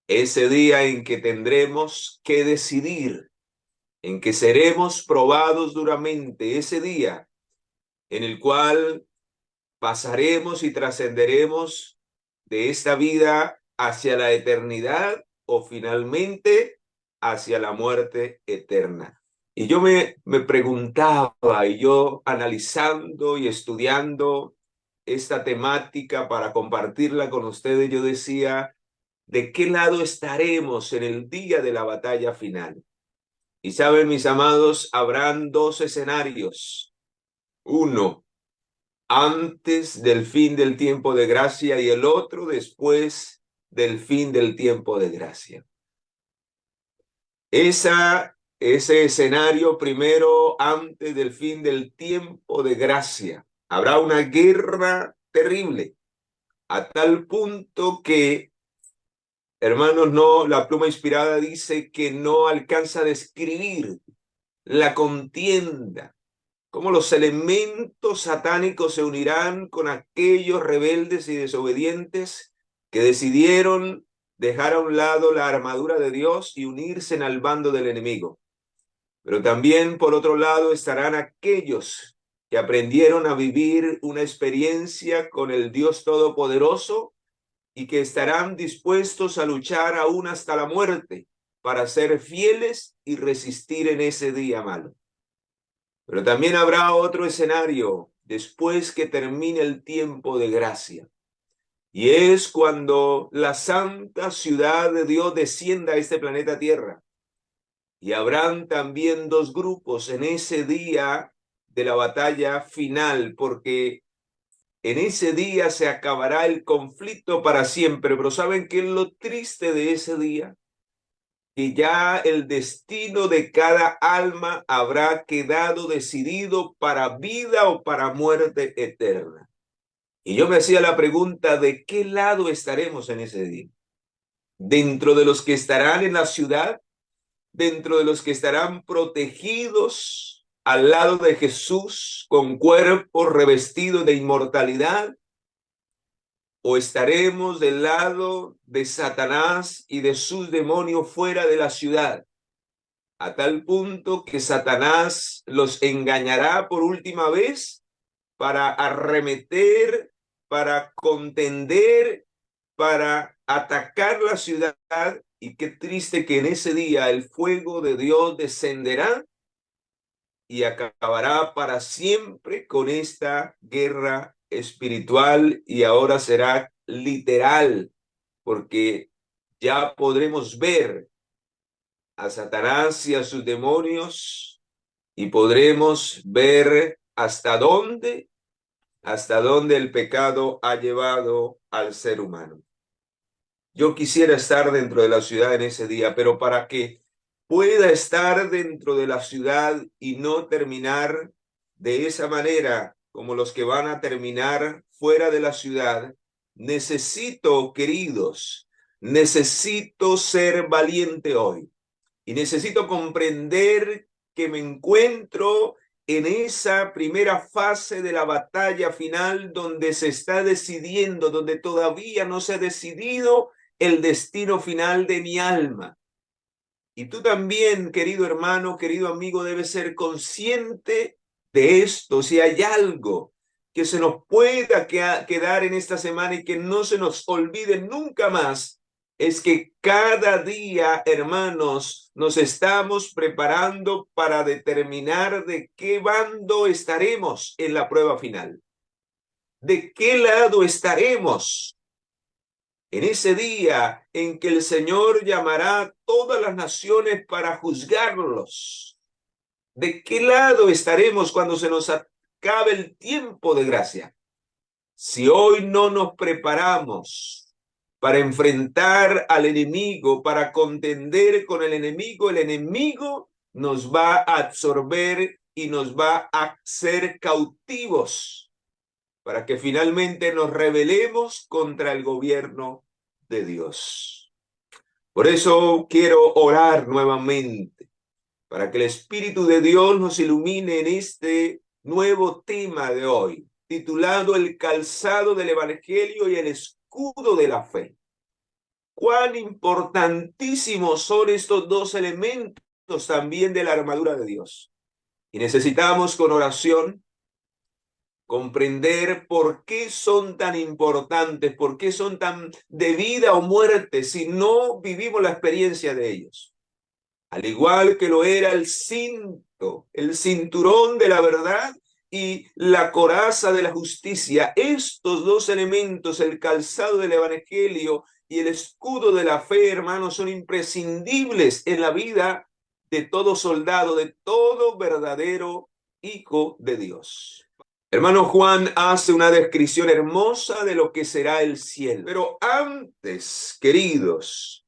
ese día en que tendremos que decidir, en que seremos probados duramente, ese día en el cual pasaremos y trascenderemos de esta vida hacia la eternidad o finalmente hacia la muerte eterna. Y yo me preguntaba, y yo analizando y estudiando esta temática para compartirla con ustedes, yo decía, ¿de qué lado estaremos en el día de la batalla final? Y saben, mis amados, habrán dos escenarios. Uno, antes del fin del tiempo de gracia y el otro después del fin del tiempo de gracia. Ese escenario primero antes del fin del tiempo de gracia. Habrá una guerra terrible, a tal punto que, hermanos, no, la pluma inspirada dice que no alcanza a describir la contienda, cómo los elementos satánicos se unirán con aquellos rebeldes y desobedientes que decidieron dejar a un lado la armadura de Dios y unirse al bando del enemigo. Pero también, por otro lado, estarán aquellos que aprendieron a vivir una experiencia con el Dios Todopoderoso y que estarán dispuestos a luchar aún hasta la muerte para ser fieles y resistir en ese día malo. Pero también habrá otro escenario después que termine el tiempo de gracia. Y es cuando la santa ciudad de Dios descienda a este planeta Tierra. Y habrán también dos grupos en ese día de la batalla final, porque en ese día se acabará el conflicto para siempre. Pero ¿saben qué es lo triste de ese día? Que ya el destino de cada alma habrá quedado decidido para vida o para muerte eterna. Y yo me hacía la pregunta, ¿de qué lado estaremos en ese día? ¿Dentro de los que estarán en la ciudad? ¿Dentro de los que estarán protegidos al lado de Jesús con cuerpos revestidos de inmortalidad? ¿O estaremos del lado de Satanás y de sus demonios fuera de la ciudad? A tal punto que Satanás los engañará por última vez para arremeter, para contender, para atacar la ciudad. Y qué triste que en ese día el fuego de Dios descenderá y acabará para siempre con esta guerra espiritual, y ahora será literal, porque ya podremos ver a Satanás y a sus demonios y podremos ver hasta dónde el pecado ha llevado al ser humano. Yo quisiera estar dentro de la ciudad en ese día, pero para que pueda estar dentro de la ciudad y no terminar de esa manera como los que van a terminar fuera de la ciudad, necesito, queridos, necesito ser valiente hoy. Y necesito comprender que me encuentro en esa primera fase de la batalla final donde se está decidiendo, donde todavía no se ha decidido el destino final de mi alma. Y tú también, querido hermano, querido amigo, debes ser consciente de esto. Si hay algo que se nos pueda quedar en esta semana y que no se nos olvide nunca más, es que cada día, hermanos, nos estamos preparando para determinar de qué bando estaremos en la prueba final. ¿De qué lado estaremos en ese día en que el Señor llamará a todas las naciones para juzgarlos? ¿De qué lado estaremos cuando se nos acabe el tiempo de gracia? Si hoy no nos preparamos para enfrentar al enemigo, para contender con el enemigo nos va a absorber y nos va a hacer cautivos para que finalmente nos rebelemos contra el gobierno de Dios. Por eso quiero orar nuevamente para que el Espíritu de Dios nos ilumine en este nuevo tema de hoy, titulado El calzado del Evangelio y el escudo de la fe. cuán importantísimos son estos dos elementos también de la armadura de Dios. Y necesitamos con oración comprender por qué son tan importantes, por qué son tan de vida o muerte si no vivimos la experiencia de ellos. Al igual que lo era el cinto, el cinturón de la verdad y la coraza de la justicia, estos dos elementos, el calzado del evangelio y el escudo de la fe, hermanos, son imprescindibles en la vida de todo soldado, de todo verdadero hijo de Dios. Hermano Juan hace una descripción hermosa de lo que será el cielo. Pero antes, queridos,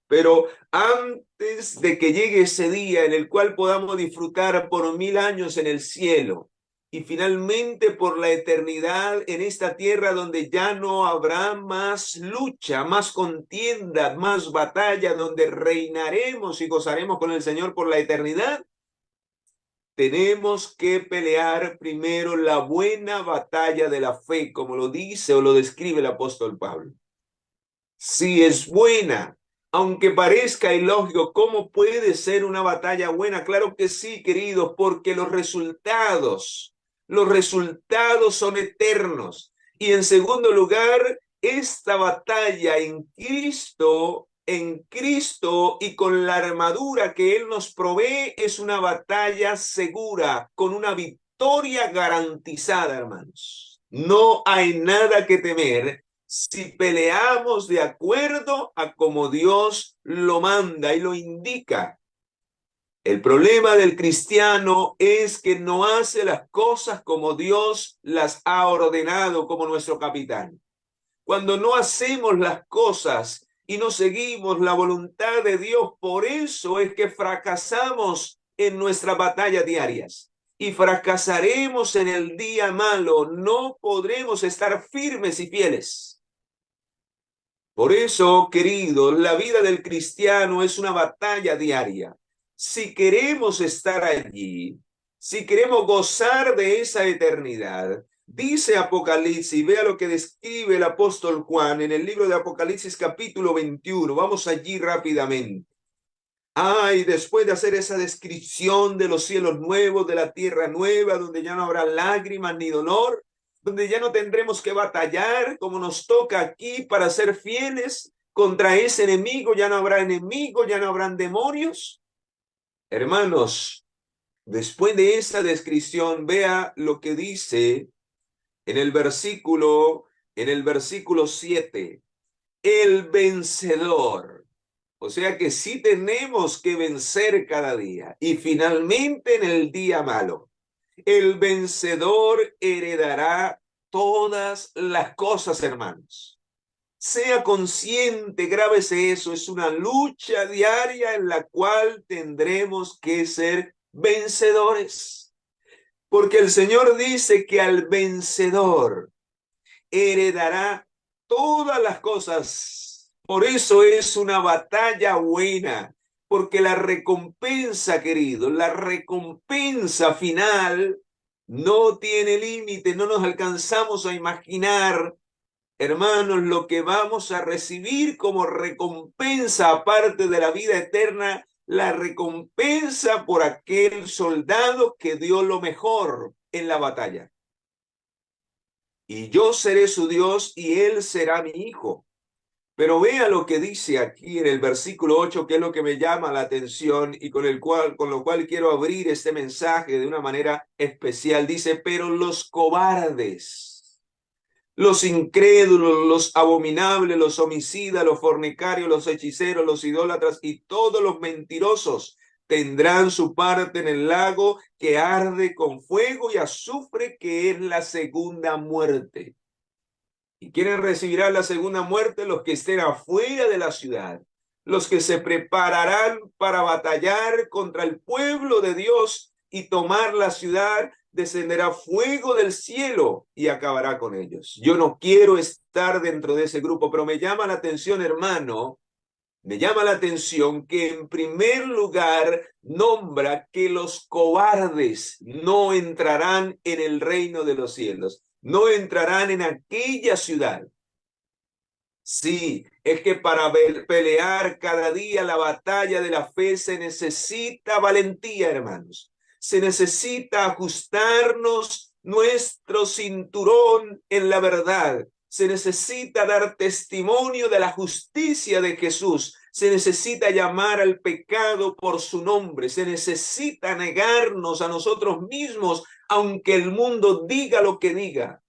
antes de que llegue ese día en el cual podamos disfrutar por 1000 años en el cielo y finalmente por la eternidad en esta tierra donde ya no habrá más lucha, más contienda, más batalla, donde reinaremos y gozaremos con el Señor por la eternidad, tenemos que pelear primero la buena batalla de la fe, como lo dice o lo describe el apóstol Pablo. Si es buena, aunque parezca ilógico, ¿cómo puede ser una batalla buena? Claro que sí, queridos, porque los resultados son eternos. Y en segundo lugar, esta batalla en Cristo y con la armadura que Él nos provee es una batalla segura, con una victoria garantizada, hermanos. No hay nada que temer si peleamos de acuerdo a como Dios lo manda y lo indica. El problema del cristiano es que no hace las cosas como Dios las ha ordenado, como nuestro capitán. Cuando no hacemos las cosas y no seguimos la voluntad de Dios, por eso es que fracasamos en nuestras batallas diarias y fracasaremos en el día malo. No podremos estar firmes y fieles. Por eso, queridos, la vida del cristiano es una batalla diaria. Si queremos estar allí, si queremos gozar de esa eternidad, dice Apocalipsis, vea lo que describe el apóstol Juan en el libro de Apocalipsis capítulo 21. Vamos allí rápidamente. Y después de hacer esa descripción de los cielos nuevos, de la tierra nueva, donde ya no habrá lágrimas ni dolor, donde ya no tendremos que batallar como nos toca aquí para ser fieles contra ese enemigo, ya no habrá enemigo, ya no habrán demonios. Hermanos, después de esa descripción, vea lo que dice en el versículo 7, el vencedor. O sea que sí tenemos que vencer cada día. Y finalmente en el día malo, el vencedor heredará todas las cosas, hermanos. Sea consciente, grábese eso, es una lucha diaria en la cual tendremos que ser vencedores. Porque el Señor dice que al vencedor heredará todas las cosas. Por eso es una batalla buena, porque la recompensa, querido, la recompensa final no tiene límite, no nos alcanzamos a imaginar, hermanos, lo que vamos a recibir como recompensa, aparte de la vida eterna, la recompensa por aquel soldado que dio lo mejor en la batalla. Y yo seré su Dios y él será mi hijo. Pero vea lo que dice aquí en el versículo 8, que es lo que me llama la atención y con lo cual quiero abrir este mensaje de una manera especial. Dice, pero los cobardes, los incrédulos, los abominables, los homicidas, los fornicarios, los hechiceros, los idólatras y todos los mentirosos tendrán su parte en el lago que arde con fuego y azufre, que es la segunda muerte. ¿Y quiénes recibirán la segunda muerte? Los que estén afuera de la ciudad, los que se prepararán para batallar contra el pueblo de Dios y tomar la ciudad. Descenderá fuego del cielo y acabará con ellos. Yo no quiero estar dentro de ese grupo, pero me llama la atención, hermano, me llama la atención que en primer lugar nombra que los cobardes no entrarán en el reino de los cielos, no entrarán en aquella ciudad. Sí, es que para pelear cada día la batalla de la fe se necesita valentía, hermanos. Se necesita ajustarnos nuestro cinturón en la verdad. Se necesita dar testimonio de la justicia de Jesús. Se necesita llamar al pecado por su nombre. Se necesita negarnos a nosotros mismos, aunque el mundo diga lo que diga.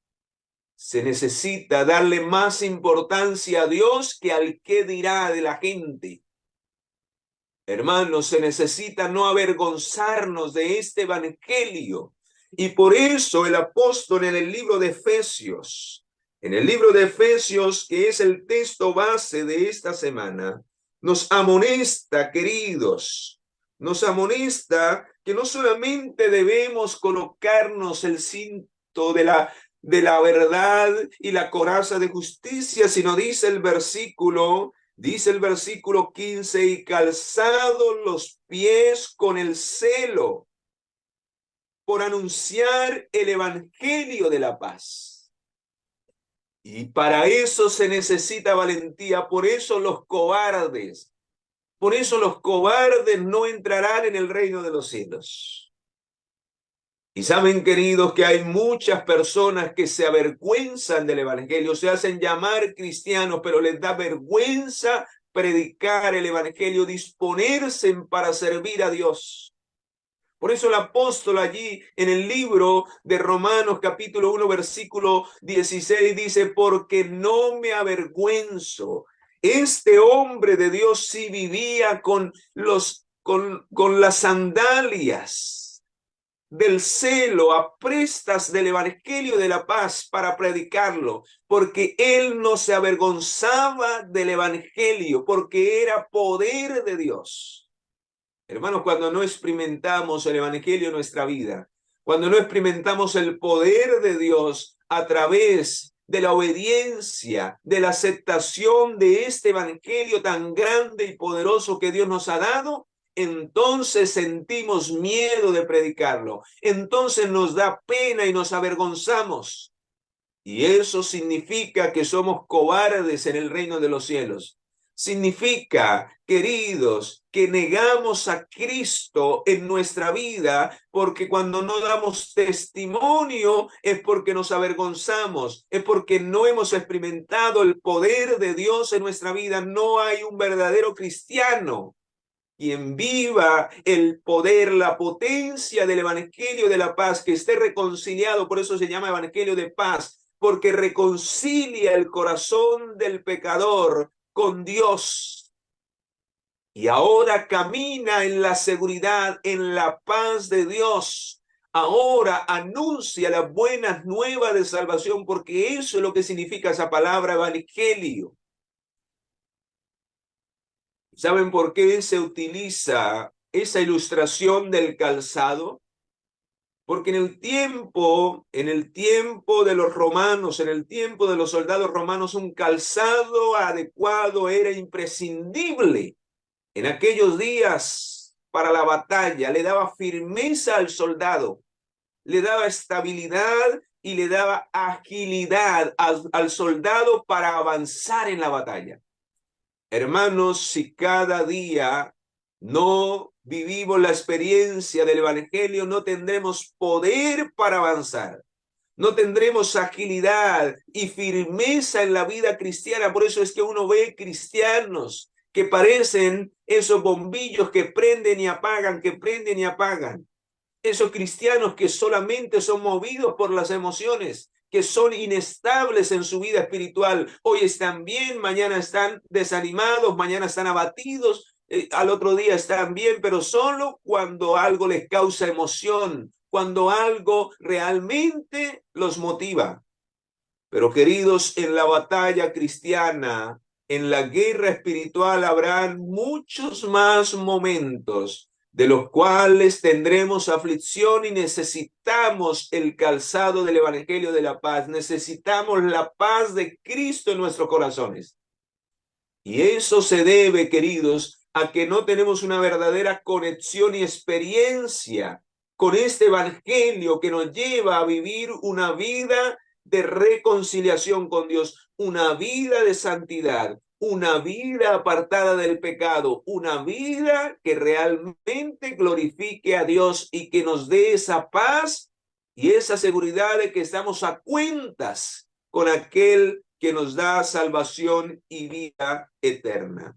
Se necesita darle más importancia a Dios que al qué dirá de la gente. Hermanos, se necesita no avergonzarnos de este evangelio. Y por eso el apóstol en el libro de Efesios, que es el texto base de esta semana, nos amonesta, queridos, nos amonesta que no solamente debemos colocarnos el cinto de la verdad y la coraza de justicia, sino dice el versículo 15, y calzados los pies con el celo por anunciar el evangelio de la paz. Y para eso se necesita valentía, por eso los cobardes no entrarán en el reino de los cielos. Y saben, queridos, que hay muchas personas que se avergüenzan del evangelio, se hacen llamar cristianos, pero les da vergüenza predicar el evangelio, disponerse para servir a Dios. Por eso el apóstol allí en el libro de Romanos capítulo 1 versículo 16 dice, porque no me avergüenzo. Este hombre de Dios sí vivía con las sandalias del celo, a prestas del evangelio de la paz para predicarlo, porque él no se avergonzaba del evangelio, porque era poder de Dios. Hermanos, cuando no experimentamos el evangelio en nuestra vida, cuando no experimentamos el poder de Dios a través de la obediencia, de la aceptación de este evangelio tan grande y poderoso que Dios nos ha dado, entonces sentimos miedo de predicarlo. Entonces nos da pena y nos avergonzamos. Y eso significa que somos cobardes en el reino de los cielos. Significa, queridos, que negamos a Cristo en nuestra vida, porque cuando no damos testimonio es porque nos avergonzamos, es porque no hemos experimentado el poder de Dios en nuestra vida. No hay un verdadero cristiano quien viva el poder, la potencia del evangelio de la paz, que esté reconciliado, por eso se llama evangelio de paz, porque reconcilia el corazón del pecador con Dios. Y ahora camina en la seguridad, en la paz de Dios. Ahora anuncia las buenas nuevas de salvación, porque eso es lo que significa esa palabra evangelio. ¿Saben por qué se utiliza esa ilustración del calzado? Porque en el tiempo de los romanos, en el tiempo de los soldados romanos, un calzado adecuado era imprescindible. En aquellos días, para la batalla, le daba firmeza al soldado, le daba estabilidad y le daba agilidad al soldado para avanzar en la batalla. Hermanos, si cada día no vivimos la experiencia del evangelio, no tendremos poder para avanzar. No tendremos agilidad y firmeza en la vida cristiana. Por eso es que uno ve cristianos que parecen esos bombillos que prenden y apagan, que prenden y apagan. Esos cristianos que solamente son movidos por las emociones, que son inestables en su vida espiritual. Hoy están bien, mañana están desanimados, mañana están abatidos, al otro día están bien, pero solo cuando algo les causa emoción, cuando algo realmente los motiva. Pero queridos, en la batalla cristiana, en la guerra espiritual, habrán muchos más momentos de los cuales tendremos aflicción y necesitamos el calzado del evangelio de la paz. Necesitamos la paz de Cristo en nuestros corazones. Y eso se debe, queridos, a que no tenemos una verdadera conexión y experiencia con este evangelio que nos lleva a vivir una vida de reconciliación con Dios, una vida de santidad, una vida apartada del pecado, una vida que realmente glorifique a Dios y que nos dé esa paz y esa seguridad de que estamos a cuentas con aquel que nos da salvación y vida eterna.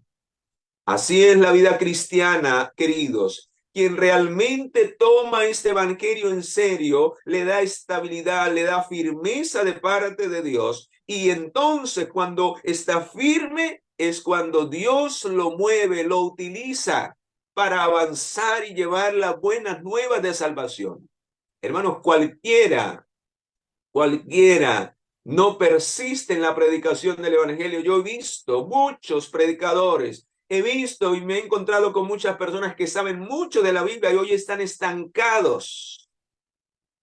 Así es la vida cristiana, queridos. Quien realmente toma este evangelio en serio, le da estabilidad, le da firmeza de parte de Dios. Y entonces cuando está firme es cuando Dios lo mueve, lo utiliza para avanzar y llevar las buenas nuevas de salvación. Hermanos, cualquiera no persiste en la predicación del evangelio. Yo he visto muchos predicadores, he visto y me he encontrado con muchas personas que saben mucho de la Biblia y hoy están estancados,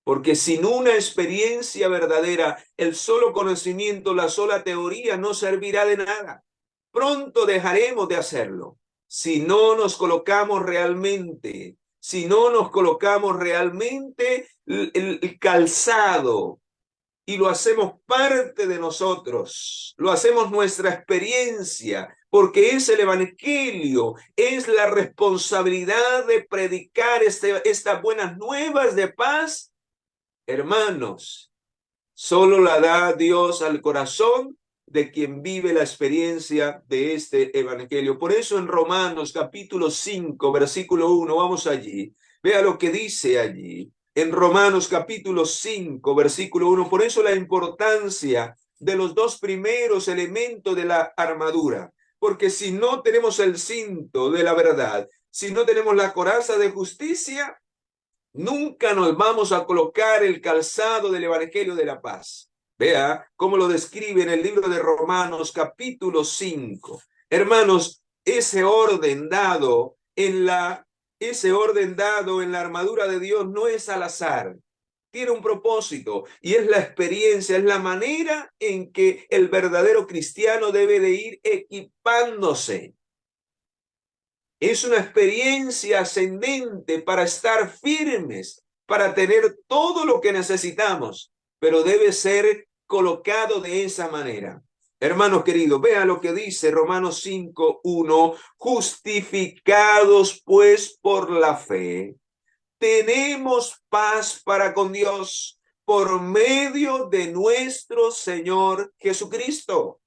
porque sin una experiencia verdadera, el solo conocimiento, la sola teoría no servirá de nada. Pronto dejaremos de hacerlo si no nos colocamos realmente, el calzado y lo hacemos parte de nosotros, lo hacemos nuestra experiencia, porque es el evangelio, es la responsabilidad de predicar estas buenas nuevas de paz. Hermanos, solo la da Dios al corazón de quien vive la experiencia de este evangelio. Por eso en Romanos capítulo 5, versículo 1, vamos allí, vea lo que dice allí. En Romanos capítulo 5, versículo 1, por eso la importancia de los dos primeros elementos de la armadura, porque si no tenemos el cinto de la verdad, si no tenemos la coraza de justicia, nunca nos vamos a colocar el calzado del evangelio de la paz. Vea cómo lo describe en el libro de Romanos capítulo 5. Hermanos, ese orden dado en la armadura de Dios no es al azar. Tiene un propósito y es la experiencia, es la manera en que el verdadero cristiano debe de ir equipándose. Es una experiencia ascendente para estar firmes, para tener todo lo que necesitamos, pero debe ser colocado de esa manera. Hermanos queridos, vean lo que dice Romanos 5:1, justificados pues por la fe, tenemos paz para con Dios por medio de nuestro Señor Jesucristo.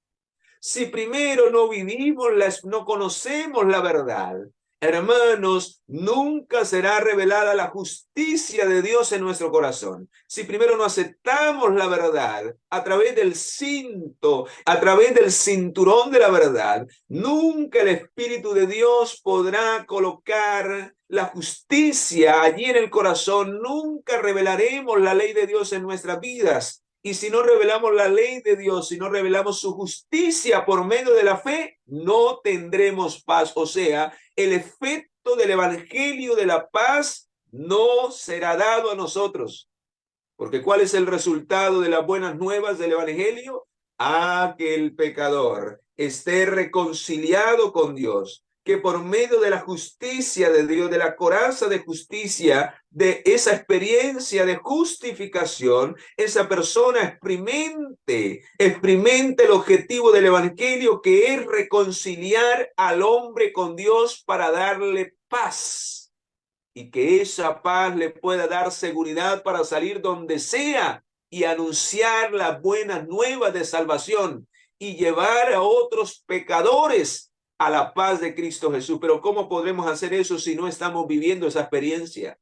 Si primero no vivimos, no conocemos la verdad, hermanos, nunca será revelada la justicia de Dios en nuestro corazón. Si primero no aceptamos la verdad a través del cinto, a través del cinturón de la verdad, nunca el Espíritu de Dios podrá colocar la justicia allí en el corazón. Nunca revelaremos la ley de Dios en nuestras vidas. Y si no revelamos la ley de Dios, si no revelamos su justicia por medio de la fe, no tendremos paz. O sea, el efecto del evangelio de la paz no será dado a nosotros. Porque ¿cuál es el resultado de las buenas nuevas del evangelio? Que el pecador esté reconciliado con Dios, que por medio de la justicia de Dios, de la coraza de justicia, de esa experiencia de justificación, esa persona experimente el objetivo del evangelio, que es reconciliar al hombre con Dios para darle paz, y que esa paz le pueda dar seguridad para salir donde sea y anunciar las buenas nuevas de salvación y llevar a otros pecadores a la paz de Cristo Jesús. Pero ¿cómo podremos hacer eso si no estamos viviendo esa experiencia?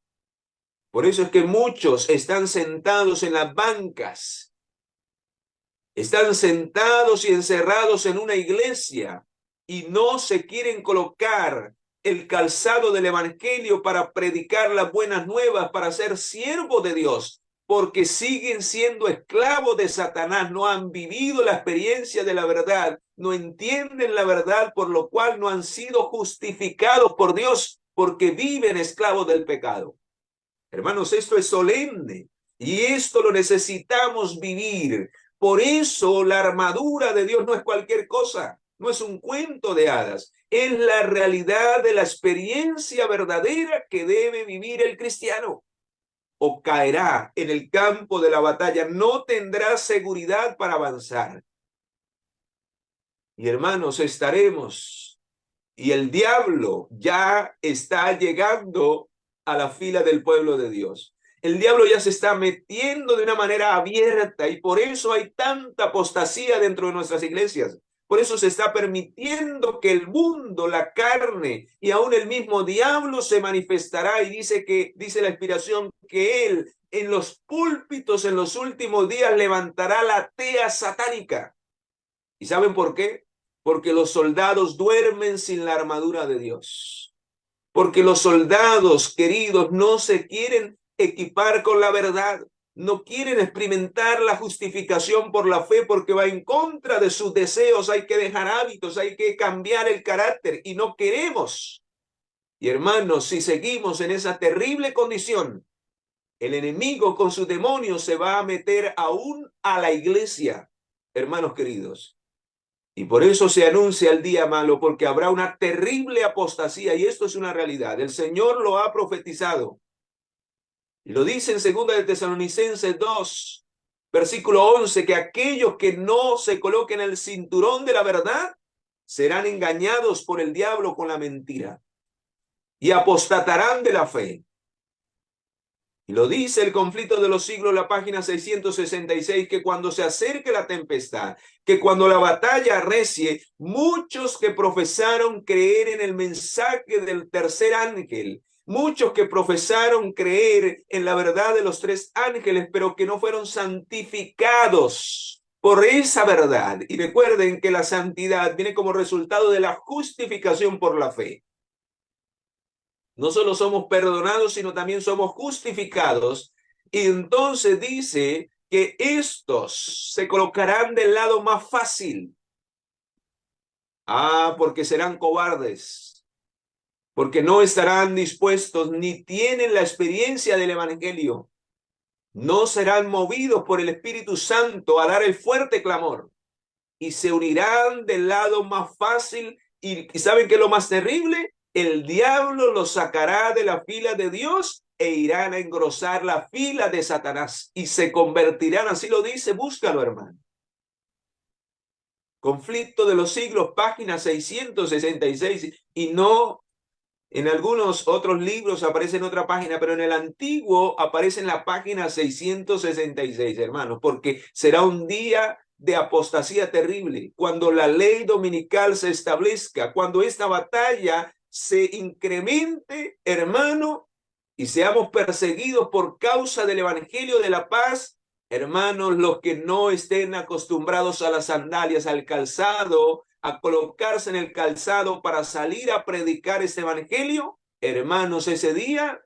Por eso es que muchos están sentados en las bancas, están sentados y encerrados en una iglesia y no se quieren colocar el calzado del evangelio para predicar las buenas nuevas, para ser siervos de Dios, porque siguen siendo esclavos de Satanás, no han vivido la experiencia de la verdad, no entienden la verdad, por lo cual no han sido justificados por Dios, porque viven esclavos del pecado. Hermanos, esto es solemne y esto lo necesitamos vivir. Por eso la armadura de Dios no es cualquier cosa, no es un cuento de hadas, es la realidad de la experiencia verdadera que debe vivir el cristiano. o caerá en el campo de la batalla, no tendrá seguridad para avanzar. Y hermanos, estaremos, y el diablo ya está llegando a la fila del pueblo de Dios. El diablo ya se está metiendo de una manera abierta y por eso hay tanta apostasía dentro de nuestras iglesias. Por eso se está permitiendo que el mundo, la carne y aún el mismo diablo se manifestará y dice la inspiración que él en los púlpitos en los últimos días levantará la tea satánica. ¿Y saben por qué? Porque los soldados duermen sin la armadura de Dios. Porque los soldados, queridos, no se quieren equipar con la verdad. No quieren experimentar la justificación por la fe porque va en contra de sus deseos. Hay que dejar hábitos, hay que cambiar el carácter y no queremos. Y hermanos, si seguimos en esa terrible condición, el enemigo con sus demonios se va a meter aún a la iglesia, hermanos queridos. Y por eso se anuncia el día malo, porque habrá una terrible apostasía, y esto es una realidad. El Señor lo ha profetizado. Y lo dice en 2 de Tesalonicenses 2, versículo 11, que aquellos que no se coloquen el cinturón de la verdad serán engañados por el diablo con la mentira y apostatarán de la fe. Y lo dice el conflicto de los siglos, la página 666, que cuando se acerque la tempestad, que cuando la batalla arrecie, muchos que profesaron creer en el mensaje del tercer ángel, muchos que profesaron creer en la verdad de los tres ángeles, pero que no fueron santificados por esa verdad. Y recuerden que la santidad viene como resultado de la justificación por la fe. No solo somos perdonados, sino también somos justificados. Y entonces dice que estos se colocarán del lado más fácil. Porque serán cobardes, porque no estarán dispuestos ni tienen la experiencia del evangelio. No serán movidos por el Espíritu Santo a dar el fuerte clamor y se unirán del lado más fácil. ¿Y saben qué es lo más terrible? El diablo los sacará de la fila de Dios e irán a engrosar la fila de Satanás y se convertirán, así lo dice, búscalo, hermano. Conflicto de los siglos, página 666, y no en algunos otros libros aparece en otra página, pero en el antiguo aparece en la página 666, hermanos, porque será un día de apostasía terrible, cuando la ley dominical se establezca, cuando esta batalla se incremente, hermano, y seamos perseguidos por causa del evangelio de la paz. Hermanos, los que no estén acostumbrados a las sandalias, al calzado, a colocarse en el calzado para salir a predicar este evangelio, hermanos, ese día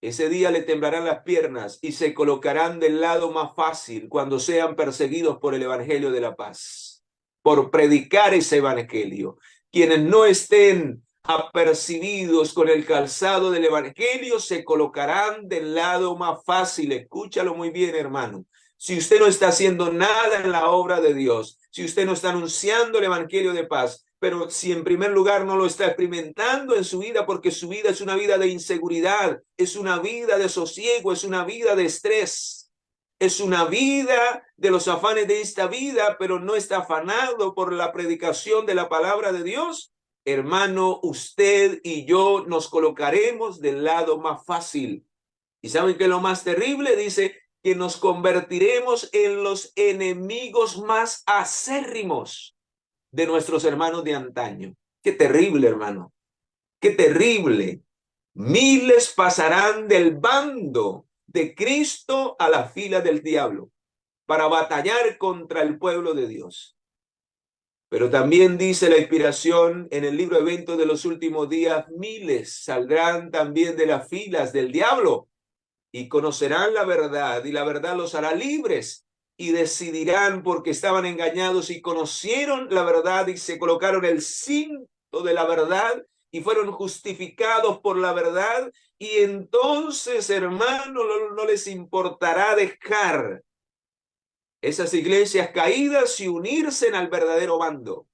le temblarán las piernas y se colocarán del lado más fácil cuando sean perseguidos por el evangelio de la paz, por predicar ese evangelio. Quienes no estén apercibidos con el calzado del evangelio se colocarán del lado más fácil. Escúchalo muy bien, hermano. Si usted no está haciendo nada en la obra de Dios, si usted no está anunciando el evangelio de paz, pero si en primer lugar no lo está experimentando en su vida, porque su vida es una vida de inseguridad, es una vida de sosiego, es una vida de estrés, es una vida de los afanes de esta vida, pero no está afanado por la predicación de la palabra de Dios, hermano, usted y yo nos colocaremos del lado más fácil. ¿Y saben qué es lo más terrible? Dice que nos convertiremos en los enemigos más acérrimos de nuestros hermanos de antaño. Qué terrible, hermano. Qué terrible. Miles pasarán del bando de Cristo a la fila del diablo para batallar contra el pueblo de Dios. Pero también dice la inspiración en el libro Eventos de los Últimos Días, miles saldrán también de las filas del diablo y conocerán la verdad, y la verdad los hará libres, y decidirán porque estaban engañados y conocieron la verdad y se colocaron el cinto de la verdad y fueron justificados por la verdad. Y entonces, hermano, no les importará dejar esas iglesias caídas y unirse al verdadero bando.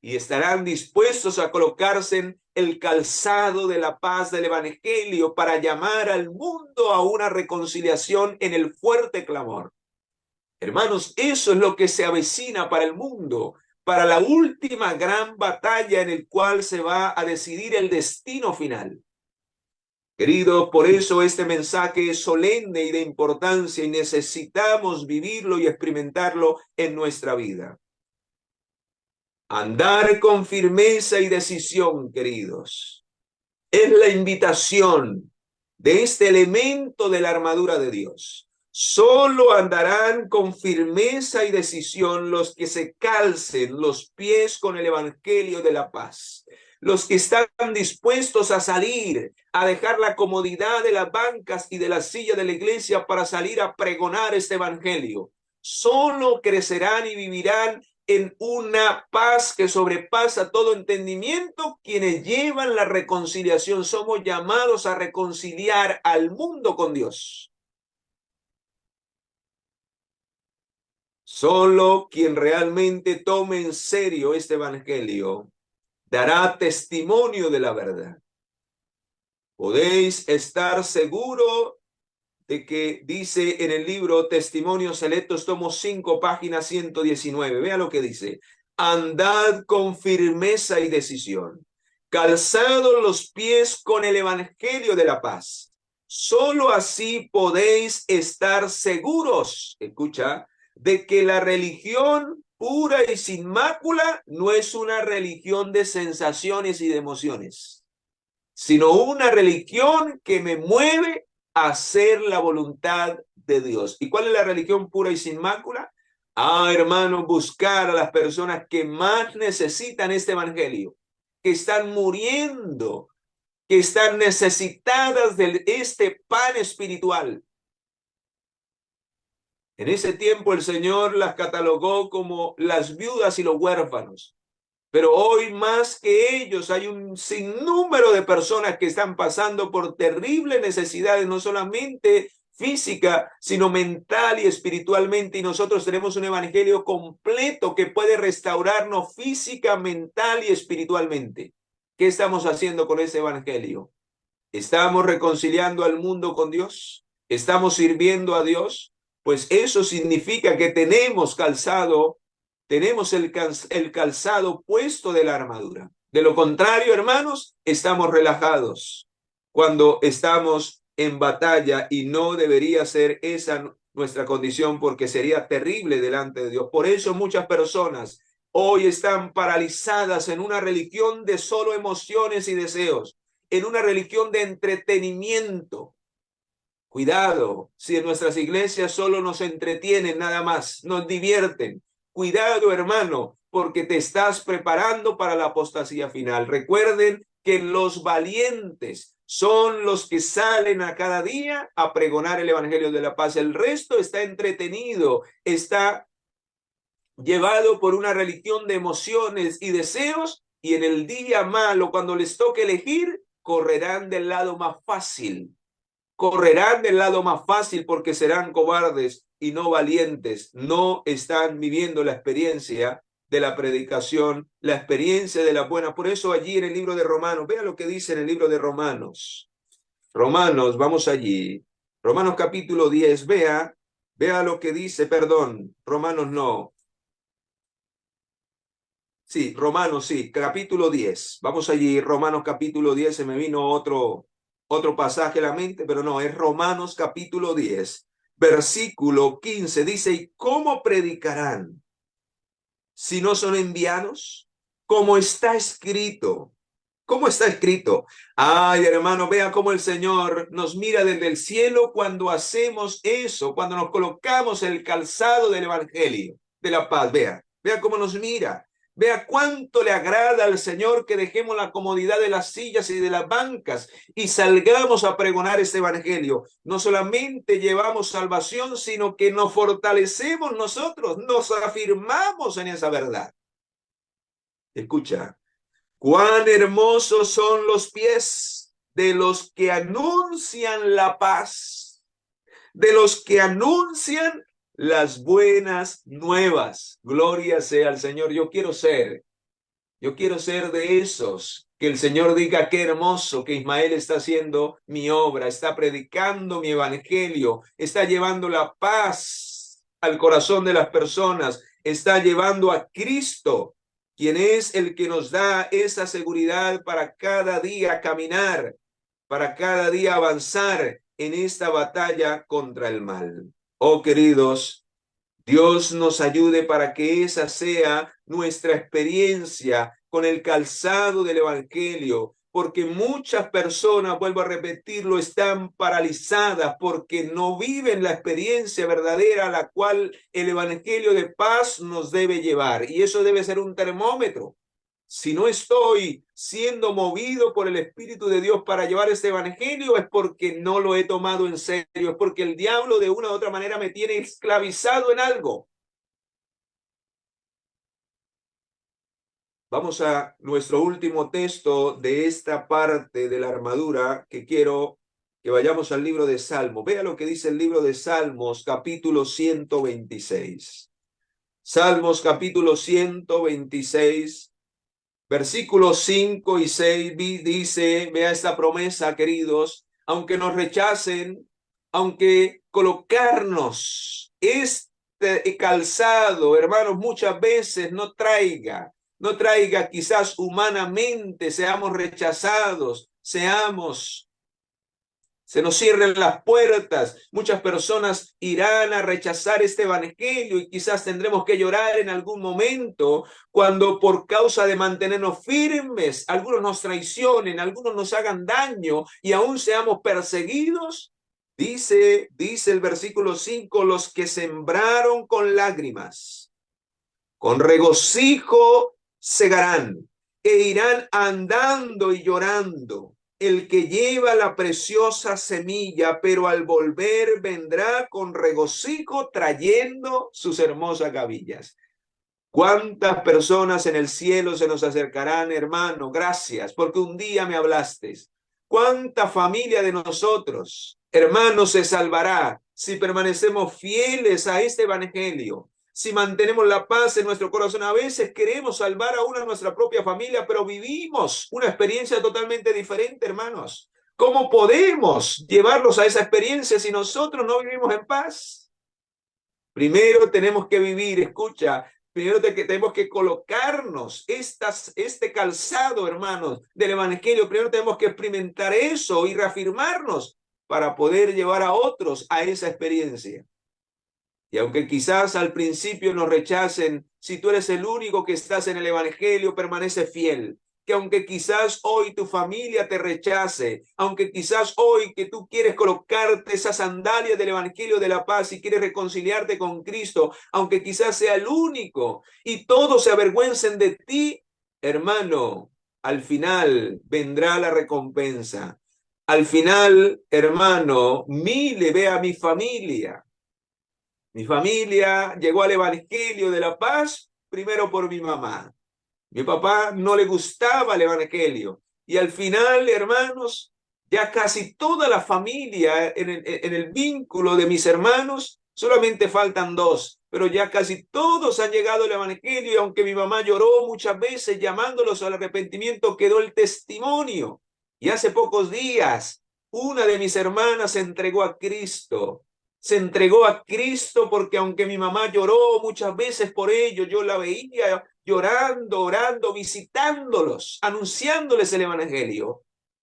Y estarán dispuestos a colocarse el calzado de la paz del evangelio para llamar al mundo a una reconciliación en el fuerte clamor. Hermanos, eso es lo que se avecina para el mundo, para la última gran batalla en el cual se va a decidir el destino final. Queridos, por eso este mensaje es solemne y de importancia y necesitamos vivirlo y experimentarlo en nuestra vida. Andar con firmeza y decisión, queridos, es la invitación de este elemento de la armadura de Dios. Solo andarán con firmeza y decisión los que se calcen los pies con el evangelio de la paz. Los que están dispuestos a salir, a dejar la comodidad de las bancas y de la silla de la iglesia para salir a pregonar este evangelio. Solo crecerán y vivirán en una paz que sobrepasa todo entendimiento quienes llevan la reconciliación. Somos llamados a reconciliar al mundo con Dios. Solo quien realmente tome en serio este evangelio dará testimonio de la verdad. Podéis estar seguro de que dice en el libro Testimonios Selectos, tomo 5, página 119. Vea lo que dice. Andad con firmeza y decisión, calzados los pies con el evangelio de la paz. Solo así podéis estar seguros, escucha, de que la religión pura y sin mácula no es una religión de sensaciones y de emociones, sino una religión que me mueve a hacer la voluntad de Dios. ¿Y cuál es la religión pura y sin mácula? Hermanos, buscar a las personas que más necesitan este evangelio, que están muriendo, que están necesitadas de este pan espiritual. En ese tiempo el Señor las catalogó como las viudas y los huérfanos. Pero hoy más que ellos hay un sinnúmero de personas que están pasando por terribles necesidades, no solamente física, sino mental y espiritualmente. Y nosotros tenemos un evangelio completo que puede restaurarnos física, mental y espiritualmente. ¿Qué estamos haciendo con ese evangelio? ¿Estamos reconciliando al mundo con Dios? ¿Estamos sirviendo a Dios? Pues eso significa que tenemos el calzado puesto de la armadura. De lo contrario, hermanos, estamos relajados cuando estamos en batalla y no debería ser esa nuestra condición porque sería terrible delante de Dios. Por eso muchas personas hoy están paralizadas en una religión de solo emociones y deseos, en una religión de entretenimiento. Cuidado, si en nuestras iglesias solo nos entretienen nada más, nos divierten. Cuidado, hermano, porque te estás preparando para la apostasía final. Recuerden que los valientes son los que salen a cada día a pregonar el evangelio de la paz. El resto está entretenido, está llevado por una religión de emociones y deseos, y en el día malo, cuando les toque elegir, correrán del lado más fácil. Correrán del lado más fácil porque serán cobardes y no valientes. No están viviendo la experiencia de la predicación, la experiencia de la buena. Por eso allí en el libro de Romanos, vea lo que dice en el libro de Romanos. Romanos, vamos allí. Romanos capítulo 10, vea lo que dice, perdón, Romanos no. Sí, Romanos, sí, capítulo 10. Vamos allí, Romanos capítulo 10, se me vino otro pasaje a la mente, pero no, es Romanos capítulo 10, versículo 15. Dice, ¿y cómo predicarán si no son enviados? Como está escrito. ¿Cómo está escrito? Ay, hermano, vea cómo el Señor nos mira desde el cielo cuando hacemos eso, cuando nos colocamos el calzado del evangelio de la paz. Vea cómo nos mira. Vea cuánto le agrada al Señor que dejemos la comodidad de las sillas y de las bancas y salgamos a pregonar este evangelio. No solamente llevamos salvación, sino que nos fortalecemos nosotros, nos afirmamos en esa verdad. Escucha, cuán hermosos son los pies de los que anuncian la paz, de los que anuncian las buenas nuevas. Gloria sea al Señor. Yo quiero ser Yo quiero ser de esos que el Señor diga qué hermoso que Ismael está haciendo mi obra, está predicando mi evangelio, está llevando la paz al corazón de las personas, está llevando a Cristo, quien es el que nos da esa seguridad para cada día caminar, para cada día avanzar en esta batalla contra el mal. Oh, queridos, Dios nos ayude para que esa sea nuestra experiencia con el calzado del Evangelio, porque muchas personas, vuelvo a repetirlo, están paralizadas porque no viven la experiencia verdadera a la cual el Evangelio de paz nos debe llevar. Y eso debe ser un termómetro. Si no estoy siendo movido por el Espíritu de Dios para llevar este evangelio, es porque no lo he tomado en serio, es porque el diablo de una u otra manera me tiene esclavizado en algo. Vamos a nuestro último texto de esta parte de la armadura, que quiero que vayamos al libro de Salmos. Vea lo que dice el libro de Salmos, capítulo 126. Salmos, capítulo 126. Versículos 5 y 6 dice, vea esta promesa, queridos, aunque nos rechacen, aunque colocarnos este calzado, hermanos, muchas veces no traiga quizás humanamente, seamos rechazados, se nos cierren las puertas, muchas personas irán a rechazar este evangelio y quizás tendremos que llorar en algún momento cuando por causa de mantenernos firmes, algunos nos traicionen, algunos nos hagan daño y aún seamos perseguidos. Dice el versículo 5, los que sembraron con lágrimas, con regocijo segarán e irán andando y llorando. El que lleva la preciosa semilla, pero al volver vendrá con regocijo trayendo sus hermosas gavillas. ¿Cuántas personas en el cielo se nos acercarán, hermano? Gracias, porque un día me hablaste. ¿Cuánta familia de nosotros, hermanos, se salvará si permanecemos fieles a este evangelio? Si mantenemos la paz en nuestro corazón, a veces queremos salvar a una de nuestra propia familia, pero vivimos una experiencia totalmente diferente, hermanos. ¿Cómo podemos llevarlos a esa experiencia si nosotros no vivimos en paz? Primero tenemos que vivir, escucha, primero tenemos que colocarnos este calzado, hermanos, del evangelio. Primero tenemos que experimentar eso y reafirmarnos para poder llevar a otros a esa experiencia. Y aunque quizás al principio nos rechacen, si tú eres el único que estás en el evangelio, permanece fiel. Que aunque quizás hoy tu familia te rechace, aunque quizás hoy que tú quieres colocarte esas sandalias del evangelio de la paz y quieres reconciliarte con Cristo, aunque quizás sea el único y todos se avergüencen de ti, hermano, al final vendrá la recompensa. Al final, hermano, mire, ve a mi familia. Mi familia llegó al evangelio de la paz primero por mi mamá. Mi papá no le gustaba el evangelio. Y al final, hermanos, ya casi toda la familia en el vínculo de mis hermanos, solamente faltan dos, pero ya casi todos han llegado al evangelio y aunque mi mamá lloró muchas veces llamándolos al arrepentimiento, quedó el testimonio. Y hace pocos días, una de mis hermanas se entregó a Cristo. Se entregó a Cristo porque aunque mi mamá lloró muchas veces por ello, yo la veía llorando, orando, visitándolos, anunciándoles el evangelio.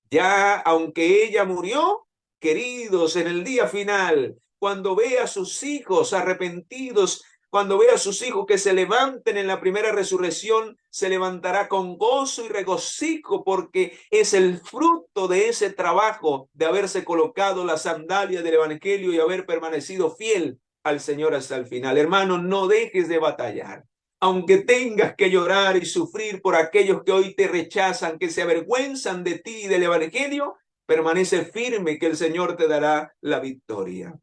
Ya, aunque ella murió, queridos, en el día final, cuando vea a sus hijos arrepentidos, cuando vea a sus hijos que se levanten en la primera resurrección, se levantará con gozo y regocijo porque es el fruto de ese trabajo de haberse colocado la sandalia del evangelio y haber permanecido fiel al Señor hasta el final. Hermano, no dejes de batallar. Aunque tengas que llorar y sufrir por aquellos que hoy te rechazan, que se avergüenzan de ti y del evangelio, permanece firme que el Señor te dará la victoria.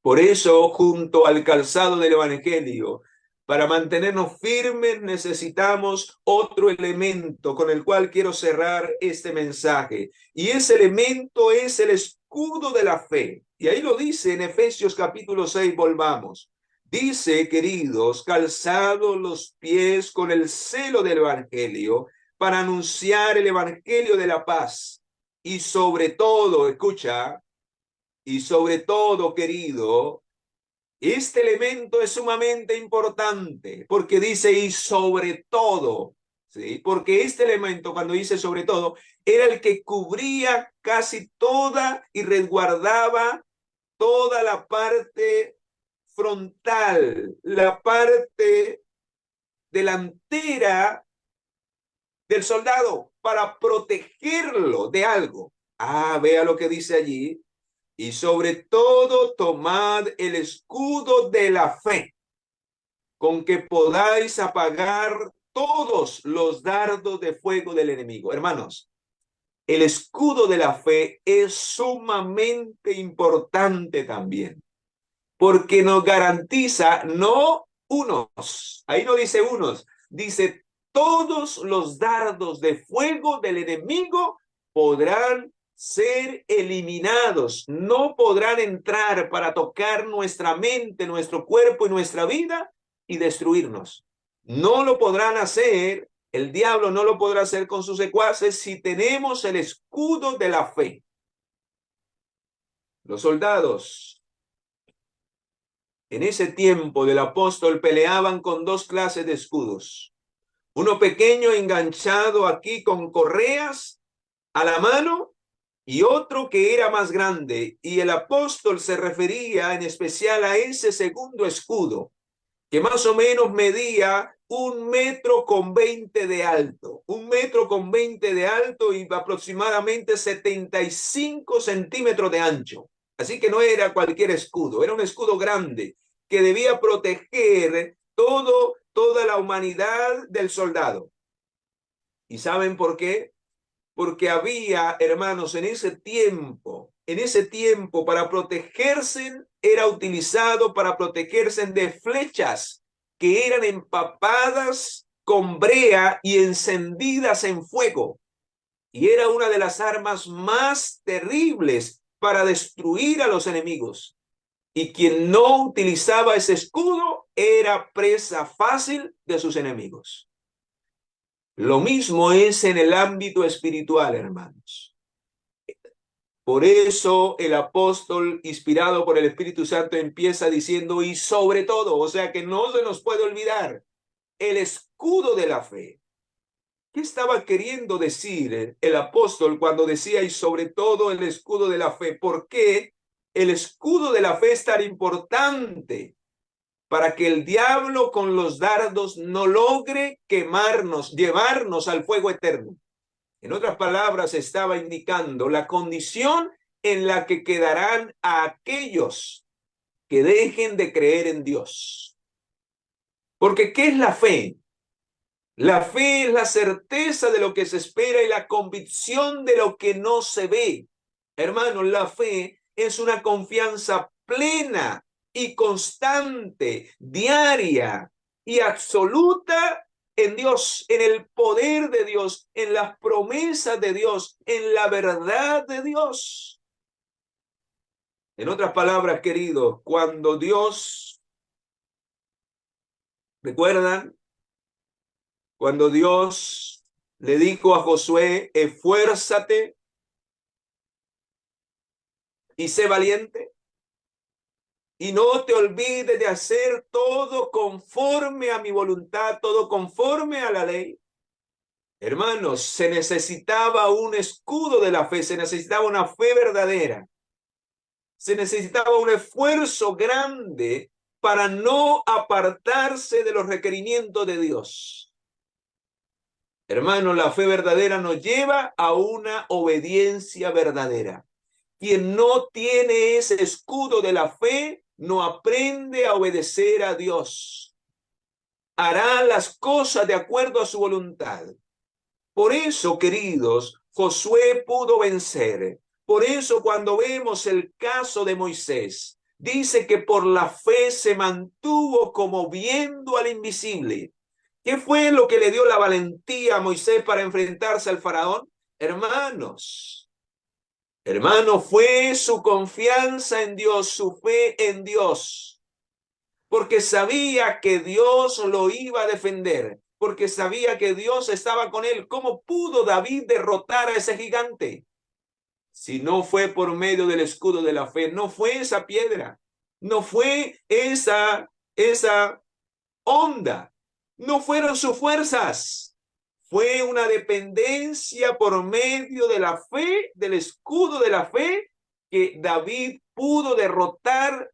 Por eso, junto al calzado del evangelio, para mantenernos firmes necesitamos otro elemento con el cual quiero cerrar este mensaje. Y ese elemento es el escudo de la fe. Y ahí lo dice en Efesios capítulo 6, volvamos. Dice, queridos, calzados los pies con el celo del evangelio para anunciar el evangelio de la paz. Y sobre todo, escucha, y sobre todo, querido, este elemento es sumamente importante porque dice y sobre todo, ¿sí? Porque este elemento, cuando dice sobre todo, era el que cubría casi toda y resguardaba toda la parte frontal, la parte delantera del soldado para protegerlo de algo. Ah, vea lo que dice allí. Y sobre todo tomad el escudo de la fe, con que podáis apagar todos los dardos de fuego del enemigo. Hermanos, el escudo de la fe es sumamente importante también, porque nos garantiza no unos, ahí no dice unos, dice todos los dardos de fuego del enemigo podrán ser eliminados, no podrán entrar para tocar nuestra mente, nuestro cuerpo y nuestra vida y destruirnos. No lo podrán hacer, el diablo no lo podrá hacer con sus secuaces si tenemos el escudo de la fe. Los soldados en ese tiempo del apóstol peleaban con dos clases de escudos. Uno pequeño enganchado aquí con correas a la mano y otro que era más grande. Y el apóstol se refería en especial a ese segundo escudo, que más o menos medía 1,20 m de alto. 1,20 m de alto y aproximadamente 75 centímetros de ancho. Así que no era cualquier escudo, era un escudo grande que debía proteger toda la humanidad del soldado. ¿Y saben por qué? Porque había, hermanos, en ese tiempo, para protegerse, era utilizado para protegerse de flechas que eran empapadas con brea y encendidas en fuego. Y era una de las armas más terribles para destruir a los enemigos. Y quien no utilizaba ese escudo era presa fácil de sus enemigos. Lo mismo es en el ámbito espiritual, hermanos. Por eso el apóstol, inspirado por el Espíritu Santo, empieza diciendo, y sobre todo, o sea que no se nos puede olvidar, el escudo de la fe. ¿Qué estaba queriendo decir el apóstol cuando decía, y sobre todo el escudo de la fe? ¿Por qué el escudo de la fe es tan importante? Para que el diablo con los dardos no logre quemarnos, llevarnos al fuego eterno. En otras palabras, estaba indicando la condición en la que quedarán a aquellos que dejen de creer en Dios. Porque ¿qué es la fe? La fe es la certeza de lo que se espera y la convicción de lo que no se ve. Hermanos, la fe es una confianza plena y constante, diaria y absoluta en Dios, en el poder de Dios, en las promesas de Dios, en la verdad de Dios. En otras palabras, queridos, cuando Dios, ¿recuerdan? Cuando Dios le dijo a Josué, esfuérzate y sé valiente, y no te olvides de hacer todo conforme a mi voluntad, todo conforme a la ley. Hermanos, se necesitaba un escudo de la fe, se necesitaba una fe verdadera. Se necesitaba un esfuerzo grande para no apartarse de los requerimientos de Dios. Hermanos, la fe verdadera nos lleva a una obediencia verdadera. Quien no tiene ese escudo de la fe no aprende a obedecer a Dios. Hará las cosas de acuerdo a su voluntad. Por eso, queridos, Josué pudo vencer. Por eso, cuando vemos el caso de Moisés, dice que por la fe se mantuvo como viendo al invisible. ¿Qué fue lo que le dio la valentía a Moisés para enfrentarse al faraón? Hermanos, fue su confianza en Dios, su fe en Dios. porque sabía que Dios lo iba a defender, porque sabía que Dios estaba con él. ¿Cómo pudo David derrotar a ese gigante? Si no fue por medio del escudo de la fe, no fue esa piedra, no fue esa onda, no fueron sus fuerzas, fue una dependencia por medio de la fe, del escudo de la fe, que David pudo derrotar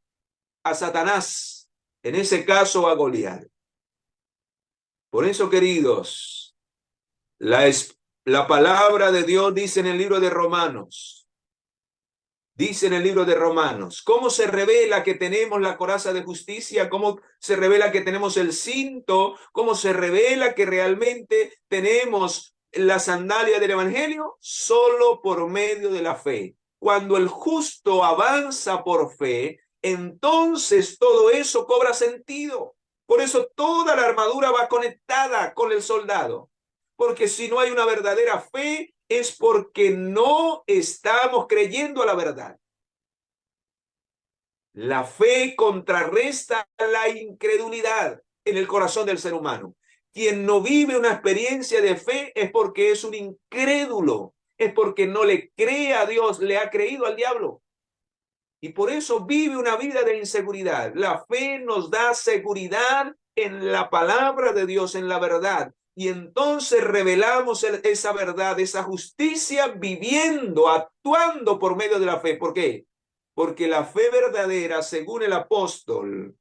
a Satanás, en ese caso a Goliat. Por eso, queridos, la palabra de Dios dice en el libro de Romanos, ¿cómo se revela que tenemos la coraza de justicia? ¿Cómo se revela que tenemos el cinto? ¿Cómo se revela que realmente tenemos la sandalia del evangelio? Solo por medio de la fe. Cuando el justo avanza por fe, entonces todo eso cobra sentido. Por eso toda la armadura va conectada con el soldado. Porque si no hay una verdadera fe, es porque no estamos creyendo a la verdad. La fe contrarresta la incredulidad en el corazón del ser humano. Quien no vive una experiencia de fe es porque es un incrédulo, es porque no le cree a Dios, le ha creído al diablo. Y por eso vive una vida de inseguridad. La fe nos da seguridad en la palabra de Dios, en la verdad. Y entonces revelamos esa verdad, esa justicia, viviendo, actuando por medio de la fe. ¿Por qué? Porque la fe verdadera, según el apóstol,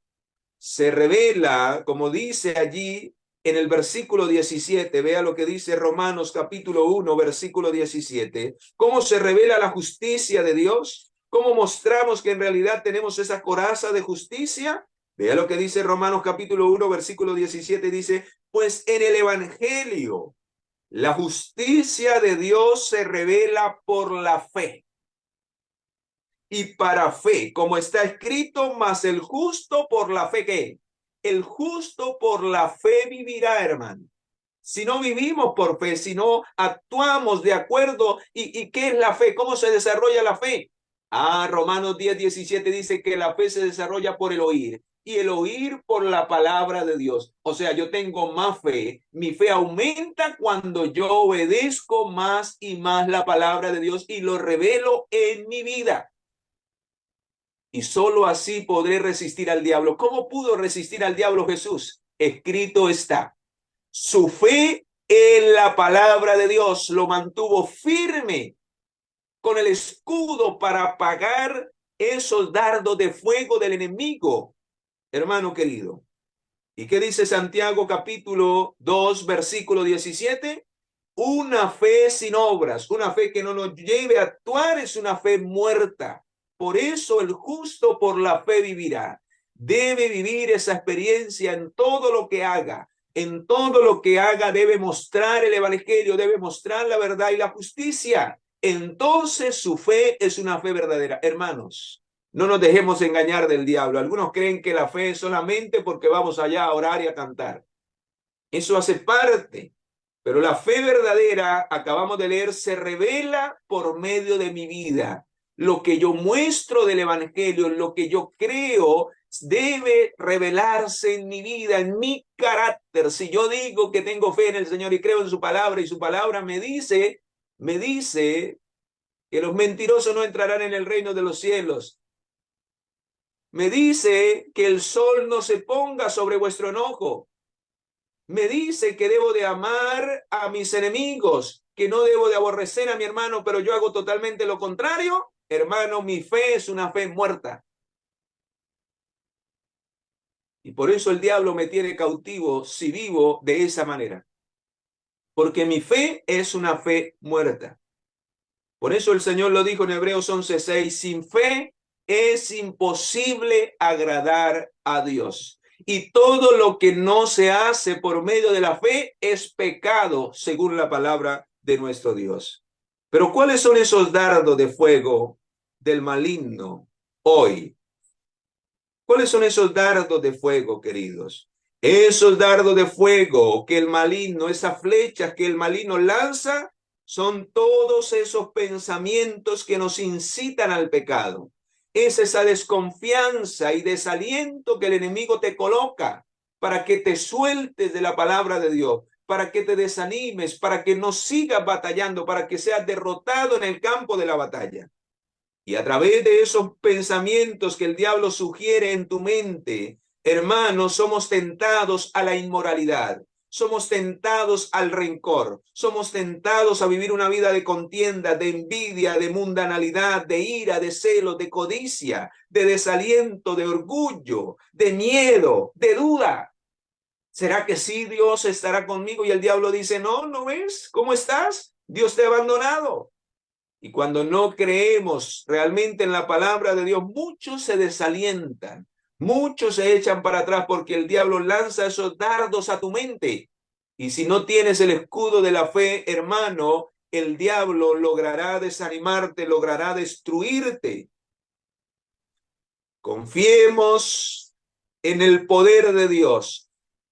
se revela, como dice allí en el versículo 17, vea lo que dice Romanos capítulo 1, versículo 17, cómo se revela la justicia de Dios, cómo mostramos que en realidad tenemos esa coraza de justicia. Vea lo que dice Romanos capítulo 1, versículo 17, dice, pues en el evangelio la justicia de Dios se revela por la fe. Y para fe, como está escrito, mas el justo por la fe, ¿qué? El justo por la fe vivirá, hermano. Si no vivimos por fe, si no actuamos de acuerdo, ¿y qué es la fe? ¿Cómo se desarrolla la fe? Romanos 10, 17 dice que la fe se desarrolla por el oír, y el oír por la palabra de Dios. O sea, yo tengo más fe, mi fe aumenta cuando yo obedezco más y más la palabra de Dios y lo revelo en mi vida. Y solo así podré resistir al diablo. ¿Cómo pudo resistir al diablo Jesús? Escrito está. Su fe en la palabra de Dios lo mantuvo firme con el escudo para apagar esos dardos de fuego del enemigo, hermano querido. ¿Y qué dice Santiago capítulo 2, versículo 17? Una fe sin obras, una fe que no nos lleve a actuar es una fe muerta. Por eso el justo por la fe vivirá. Debe vivir esa experiencia en todo lo que haga. En todo lo que haga debe mostrar el evangelio, debe mostrar la verdad y la justicia. Entonces su fe es una fe verdadera. Hermanos, no nos dejemos engañar del diablo. Algunos creen que la fe es solamente porque vamos allá a orar y a cantar. Eso hace parte. Pero la fe verdadera, acabamos de leer, se revela por medio de mi vida. Lo que yo muestro del evangelio, lo que yo creo, debe revelarse en mi vida, en mi carácter. Si yo digo que tengo fe en el Señor y creo en su palabra, y su palabra me dice que los mentirosos no entrarán en el reino de los cielos. Me dice que el sol no se ponga sobre vuestro enojo. Me dice que debo de amar a mis enemigos, que no debo de aborrecer a mi hermano, pero yo hago totalmente lo contrario. Hermano, mi fe es una fe muerta. Y por eso el diablo me tiene cautivo si vivo de esa manera. Porque mi fe es una fe muerta. Por eso el Señor lo dijo en Hebreos 11:6, sin fe es imposible agradar a Dios. Y todo lo que no se hace por medio de la fe es pecado, según la palabra de nuestro Dios. Pero ¿cuáles son esos dardos de fuego del maligno hoy? ¿Cuáles son esos dardos de fuego, queridos? Esos dardos de fuego que el maligno, esas flechas que el maligno lanza, son todos esos pensamientos que nos incitan al pecado. Es esa desconfianza y desaliento que el enemigo te coloca para que te sueltes de la palabra de Dios, para que te desanimes, para que no sigas batallando, para que seas derrotado en el campo de la batalla. Y a través de esos pensamientos que el diablo sugiere en tu mente, hermanos, somos tentados a la inmoralidad, somos tentados al rencor, somos tentados a vivir una vida de contienda, de envidia, de mundanalidad, de ira, de celo, de codicia, de desaliento, de orgullo, de miedo, de duda. ¿Será que sí Dios estará conmigo? Y el diablo dice, no, ¿no ves? ¿Cómo estás? Dios te ha abandonado. Y cuando no creemos realmente en la palabra de Dios, muchos se desalientan, muchos se echan para atrás porque el diablo lanza esos dardos a tu mente. Y si no tienes el escudo de la fe, hermano, el diablo logrará desanimarte, logrará destruirte. Confiemos en el poder de Dios,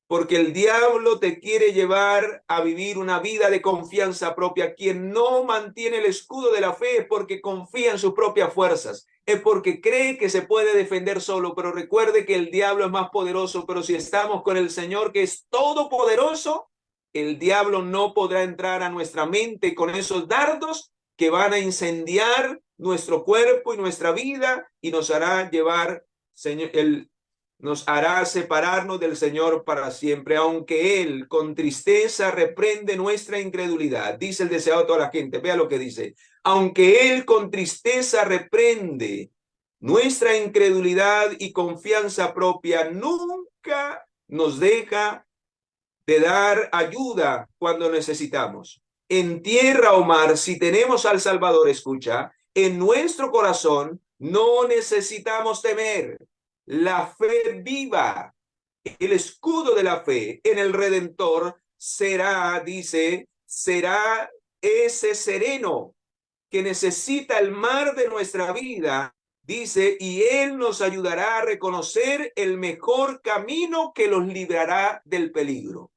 porque el diablo te quiere llevar a vivir una vida de confianza propia. Quien no mantiene el escudo de la fe es porque confía en sus propias fuerzas, es porque cree que se puede defender solo, pero recuerde que el diablo es más poderoso, pero si estamos con el Señor que es todopoderoso, el diablo no podrá entrar a nuestra mente con esos dardos que van a incendiar nuestro cuerpo y nuestra vida y nos hará llevar, Señor, nos hará separarnos del Señor para siempre, aunque Él con tristeza reprende nuestra incredulidad. Dice el deseado de toda la gente, vea lo que dice, aunque Él con tristeza reprende nuestra incredulidad y confianza propia, nunca nos deja de dar ayuda cuando necesitamos. En tierra o mar, si tenemos al Salvador, escucha, en nuestro corazón no necesitamos temer. La fe viva, el escudo de la fe en el Redentor será, dice, será ese sereno que necesita el mar de nuestra vida, dice, y Él nos ayudará a reconocer el mejor camino que los librará del peligro.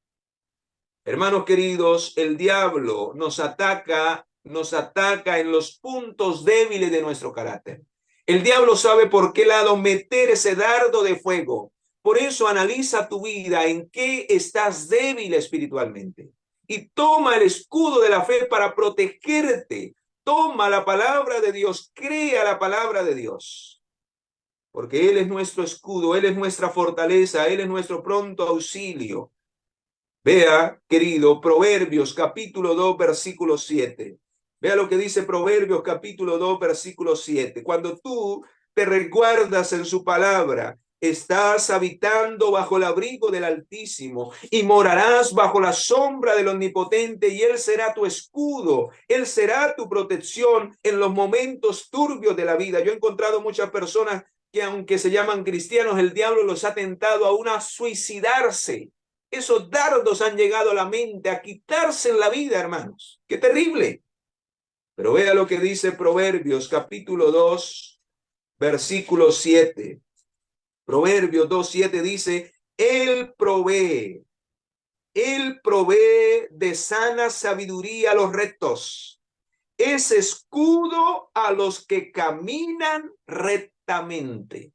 Hermanos queridos, el diablo nos ataca en los puntos débiles de nuestro carácter. El diablo sabe por qué lado meter ese dardo de fuego. Por eso analiza tu vida en qué estás débil espiritualmente. Y toma el escudo de la fe para protegerte. Toma la palabra de Dios, crea la palabra de Dios. Porque Él es nuestro escudo, Él es nuestra fortaleza, Él es nuestro pronto auxilio. Vea, querido, Proverbios capítulo 2, versículo 7. Vea lo que dice Proverbios capítulo 2, versículo 7. Cuando tú te resguardas en su palabra, estás habitando bajo el abrigo del Altísimo y morarás bajo la sombra del Omnipotente y Él será tu escudo, Él será tu protección en los momentos turbios de la vida. Yo he encontrado muchas personas que aunque se llaman cristianos, el diablo los ha tentado aún a suicidarse. Esos dardos han llegado a la mente, a quitarse en la vida, hermanos. ¡Qué terrible! Pero vea lo que dice Proverbios, capítulo 2, versículo 7. Proverbios 2, 7 dice, Él provee de sana sabiduría a los rectos. Es escudo a los que caminan rectamente.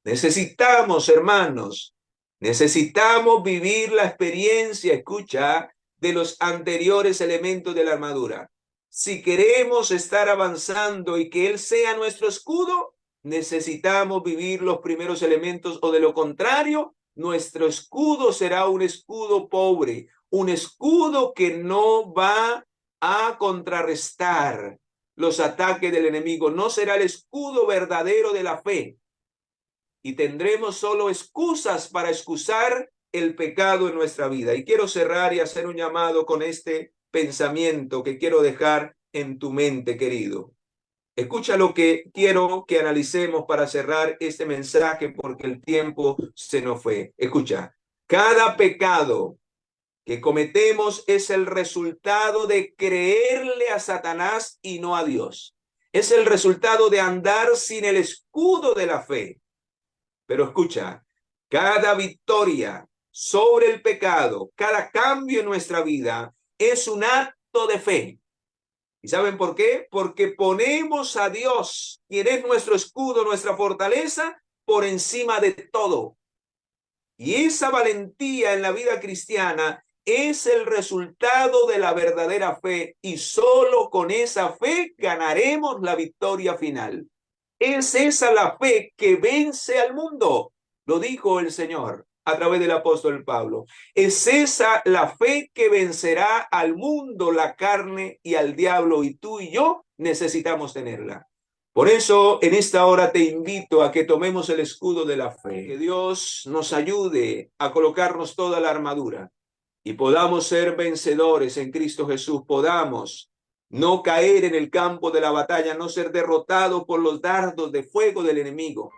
Necesitamos, hermanos, necesitamos vivir la experiencia, escucha, de los anteriores elementos de la armadura. Si queremos estar avanzando y que Él sea nuestro escudo, necesitamos vivir los primeros elementos o de lo contrario, nuestro escudo será un escudo pobre, un escudo que no va a contrarrestar los ataques del enemigo, no será el escudo verdadero de la fe. Y tendremos solo excusas para excusar el pecado en nuestra vida. Y quiero cerrar y hacer un llamado con este pensamiento que quiero dejar en tu mente, querido. Escucha lo que quiero que analicemos para cerrar este mensaje porque el tiempo se nos fue. Escucha, cada pecado que cometemos es el resultado de creerle a Satanás y no a Dios. Es el resultado de andar sin el escudo de la fe. Pero escucha, cada victoria sobre el pecado, cada cambio en nuestra vida es un acto de fe. ¿Y saben por qué? Porque ponemos a Dios, quien es nuestro escudo, nuestra fortaleza, por encima de todo. Y esa valentía en la vida cristiana es el resultado de la verdadera fe, y solo con esa fe ganaremos la victoria final. Es esa la fe que vence al mundo, lo dijo el Señor a través del apóstol Pablo. Es esa la fe que vencerá al mundo, la carne y al diablo, y tú y yo necesitamos tenerla. Por eso, en esta hora te invito a que tomemos el escudo de la fe, que Dios nos ayude a colocarnos toda la armadura y podamos ser vencedores en Cristo Jesús, podamos no caer en el campo de la batalla, no ser derrotados por los dardos de fuego del enemigo.